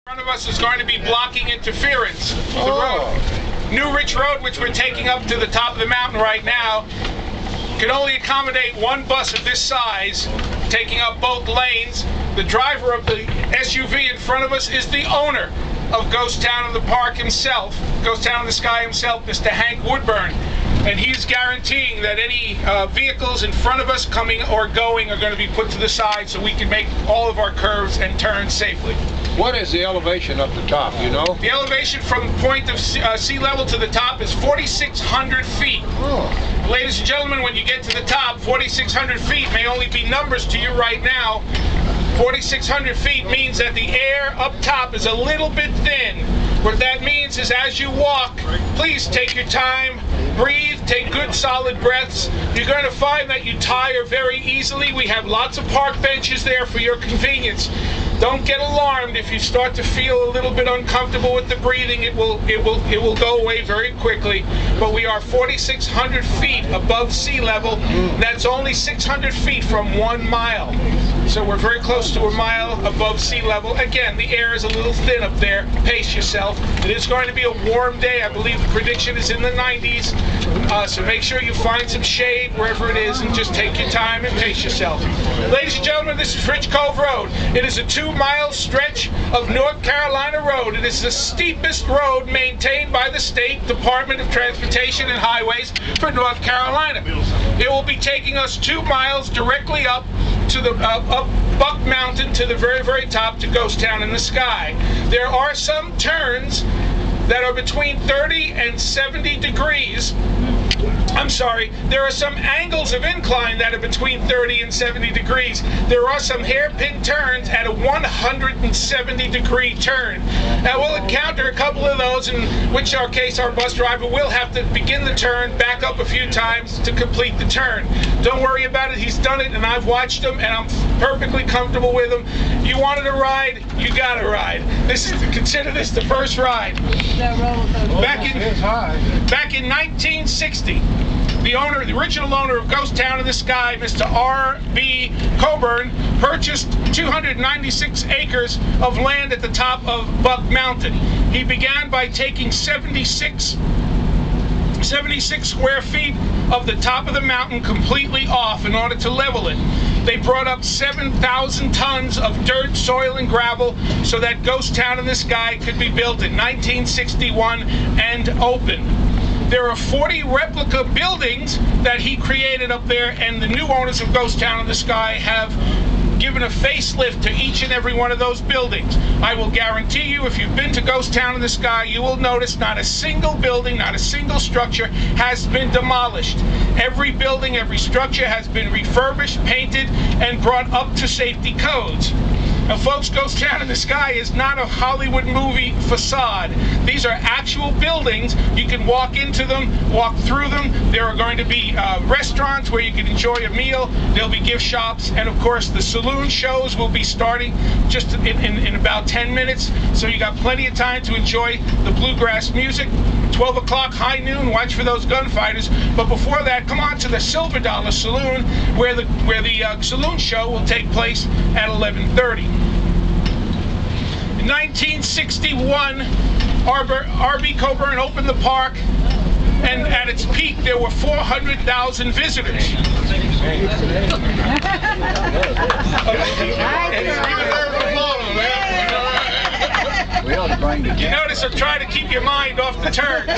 In front of us is going to be blocking interference. The road, New Rich Road, which we're taking up to the top of the mountain right now, can only accommodate one bus of this size, taking up both lanes. The driver of the SUV in front of us is the owner of Ghost Town of the Park himself, Ghost Town of the Sky himself, Mr. Hank Woodburn. And he's guaranteeing that any vehicles in front of us coming or going are going to be put to the side so we can make all of our curves and turns safely. What is the elevation up the top, you know? The elevation from the point of sea level to the top is 4,600 feet. Oh. Ladies and gentlemen, when you get to the top, 4,600 feet may only be numbers to you right now. 4,600 feet means that the air up top is a little bit thin. What that means is as you walk, please take your time, breathe, take good solid breaths. You're going to find that you tire very easily. We have lots of park benches there for your convenience. Don't get alarmed if you start to feel a little bit uncomfortable with the breathing. It will go away very quickly. But we are 4,600 feet above sea level. That's only 600 feet from 1 mile. So we're very close to a mile above sea level. Again, the air is a little thin up there. Pace yourself. It is going to be a warm day. I believe the prediction is in the 90s. So make sure you find some shade wherever it is and just take your time and pace yourself. Ladies and gentlemen, this is Rich Cove Road. It is a 2-mile stretch of North Carolina road. It is the steepest road maintained by the State Department of Transportation and Highways for North Carolina. It will be taking us 2 miles directly up to the up Buck Mountain to the very, very top to Ghost Town in the Sky. There are some turns that are between 30 and 70 degrees. I'm sorry, there are some angles of incline that are between 30 and 70 degrees. There are some hairpin turns at a 170 degree turn. Now we'll encounter a couple of those, in which our case our bus driver will have to begin the turn, back up a few times to complete the turn. Don't worry about it, he's done it and I've watched him and I'm perfectly comfortable with him. You wanted a ride, you got a ride. Consider this the first ride. Back in 1960, the original owner of Ghost Town of the Sky, Mr. R.B. Coburn, purchased 296 acres of land at the top of Buck Mountain. He began by taking 76 square feet of the top of the mountain completely off in order to level it. They brought up 7,000 tons of dirt, soil, and gravel so that Ghost Town in the Sky could be built in 1961 and open. There are 40 replica buildings that he created up there, and the new owners of Ghost Town in the Sky have given a facelift to each and every one of those buildings. I will guarantee you, if you've been to Ghost Town in the Sky, you will notice not a single building, not a single structure has been demolished. Every building, every structure has been refurbished, painted, and brought up to safety codes. Now folks, Ghost Town in the Sky is not a Hollywood movie facade. These are actual buildings. You can walk into them, walk through them. There are going to be restaurants where you can enjoy a meal. There'll be gift shops, and of course the saloon shows will be starting just in about 10 minutes. So you got plenty of time to enjoy the bluegrass music. 12 o'clock, high noon, watch for those gunfighters. But before that, come on to the Silver Dollar Saloon, where the saloon show will take place at 11:30. In 1961, R.B. Coburn opened the park, and at its peak there were 400,000 visitors. You notice I'm trying to keep your mind off the turns.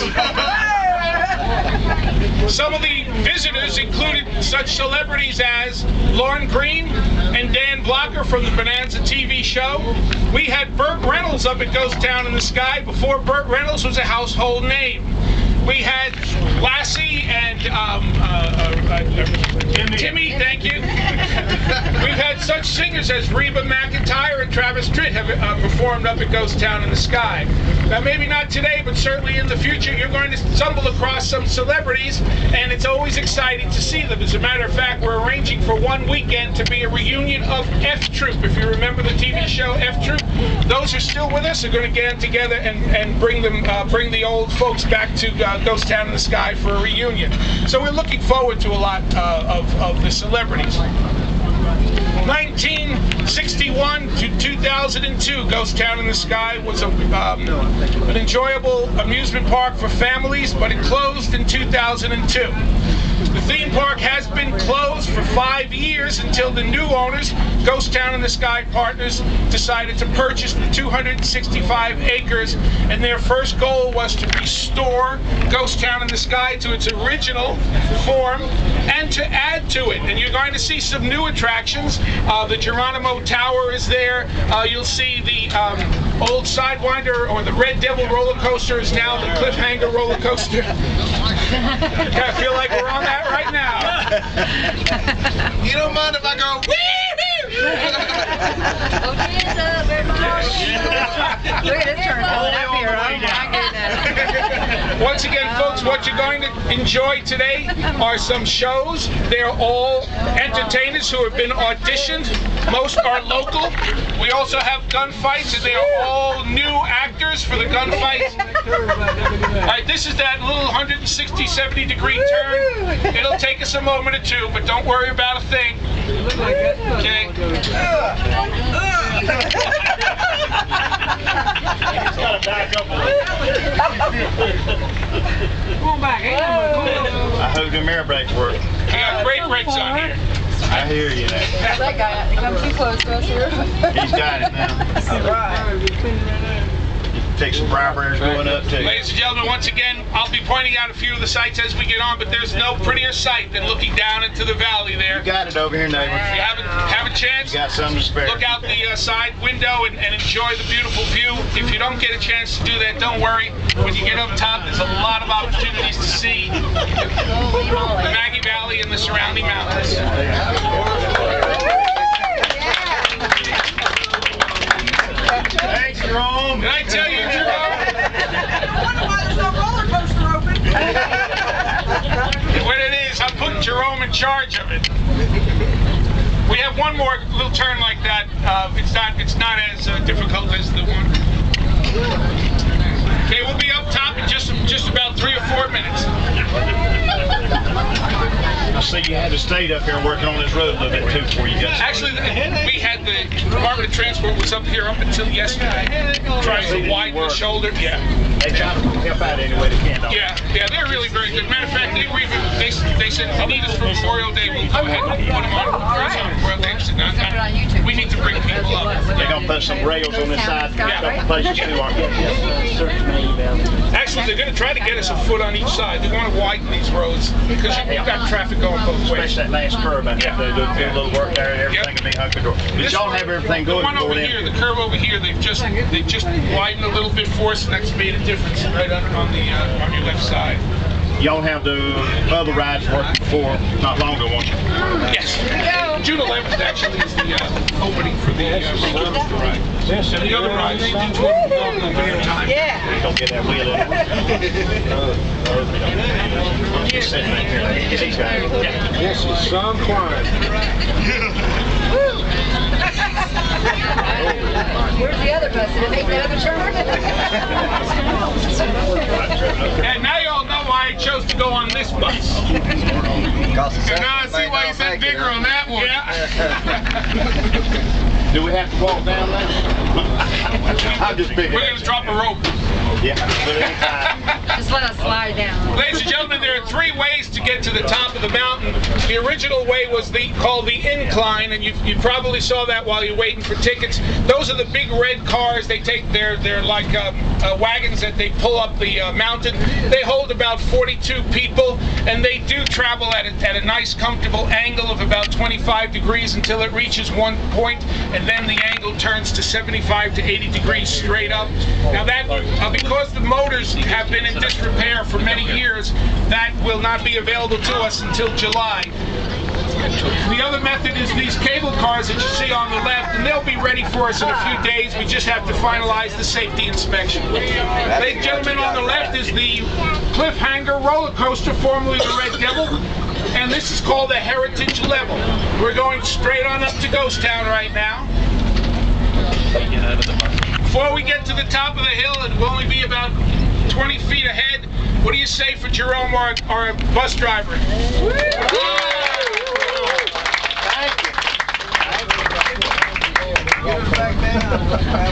Some of the visitors included such celebrities as Lorne Greene and Dan Blocker from the Bonanza TV show. We had Burt Reynolds up at Ghost Town in the Sky before Burt Reynolds was a household name. We had Lassie and Timmy, thank you. We've had such singers as Reba McEntire and Travis Tritt have performed up at Ghost Town in the Sky. Now maybe not today, but certainly in the future you're going to stumble across some celebrities, and it's always exciting to see them. As a matter of fact, we're arranging for one weekend to be a reunion of F Troop. If you remember the TV show F Troop, those who are still with us are going to get together and bring the old folks back to Ghost Town in the Sky for a reunion. So we're looking forward to a lot of the celebrities. 1961 to 2002, Ghost Town in the Sky was an enjoyable amusement park for families, but it closed in 2002. The theme park has been closed for 5 years until the new owners, Ghost Town in the Sky Partners, decided to purchase the 265 acres, and their first goal was to restore Ghost Town in the Sky to its original form and to add to it. And you're going to see some new attractions. The Geronimo Tower is there. You'll see the old Sidewinder, or the Red Devil roller coaster is now the Cliffhanger roller coaster. I feel like we're on that right now. You don't mind if I go wee-hoo? Look at this turn coming up here. Oh my goodness. Once again, folks, what you're going to enjoy today are some shows. They're all entertainers who have been auditioned. Most are local. We also have gunfights, and they are all new actors for the gunfights. All right, this is that little 160, 70 degree turn. It'll take us a moment or two, but don't worry about a thing. Okay. He's got to back up a little. Come on back. I hope the mirror brakes work. We got great brakes on here. I hear you now. That guy, come too close to us here. He's got it now. Take some briberies going up too. Ladies and gentlemen, once again, I'll be pointing out a few of the sites as we get on, but there's no prettier sight than looking down into the valley there. You got it over here, neighbor. If you have a chance, You got something to spare. look out the side window and enjoy the beautiful view. If you don't get a chance to do that, don't worry. When you get up top, there's a lot of opportunities to see the Maggie Valley and the surrounding mountains. Thanks, Jerome. Did I tell you, Jerome? I wonder why there's no roller coaster open. What it is, I'm putting Jerome in charge of it. We have one more little turn like that. It's not as difficult as the one. Okay, we'll be up top in just about 3 or 4 minutes. I see you had to stay up here working on this road a little bit too before you got started. Actually, we had the Department of Transport was up here up until yesterday, trying to widen the shoulder. Yeah. They try to help out any way they can, don't they? Yeah, they're really very good. Matter of fact, they said if you need us for Memorial Day, we'll go ahead and put them on Memorial Day. We need to bring people up. They're going to put some rails on this side. Yeah. A couple places too, aren't they? Actually, they're going to try to get us a foot on each side. They want to widen these roads because you've got traffic going both ways. Especially that last curve. I think they do a little work there and everything will be hunky-dory. But y'all have everything The going one over in. here, the curve over here, they've just widened a little bit for us, and that's made a difference right on your left side. Y'all have the other rides working before not long ago, won't you? Yes. June 11th actually is the opening for the roller coaster ride. And the other rides, they do 12 o'clock open in time. Yeah. Don't get that wheel in. Just sitting right here. He's got it. Yeah. This is some climb. Where's the other bus? Did it make the other turn? And now you all know why I chose to go on this bus. And now I see why you said bigger on that one. Yeah. Do we have to walk down there? I'm just picking. We're going to drop a rope. Yeah. But anytime. Just let us slide down. Ladies and gentlemen, there are 3 ways to get to the top of the mountain. The original way was called the incline, and you probably saw that while you're waiting for tickets. Those are the big red cars. They're like wagons that they pull up the mountain. They hold about 42 people, and they do travel at a nice, comfortable angle of about 25 degrees until it reaches one point, and then the angle turns to 75 to 80 degrees straight up. Now that, because the motors have been in disrepair for many years, that will not be available to us until July. The other method is these cable cars that you see on the left, and they'll be ready for us in a few days. We just have to finalize the safety inspection. Ladies and gentlemen, on the left is the Cliffhanger roller coaster, formerly the Red Devil, and this is called the Heritage Level. We're going straight on up to Ghost Town right now. Before we get to the top of the hill, it will only be about 20 feet ahead. What do you say for Jerome, our bus driver? Thank you. Yeah.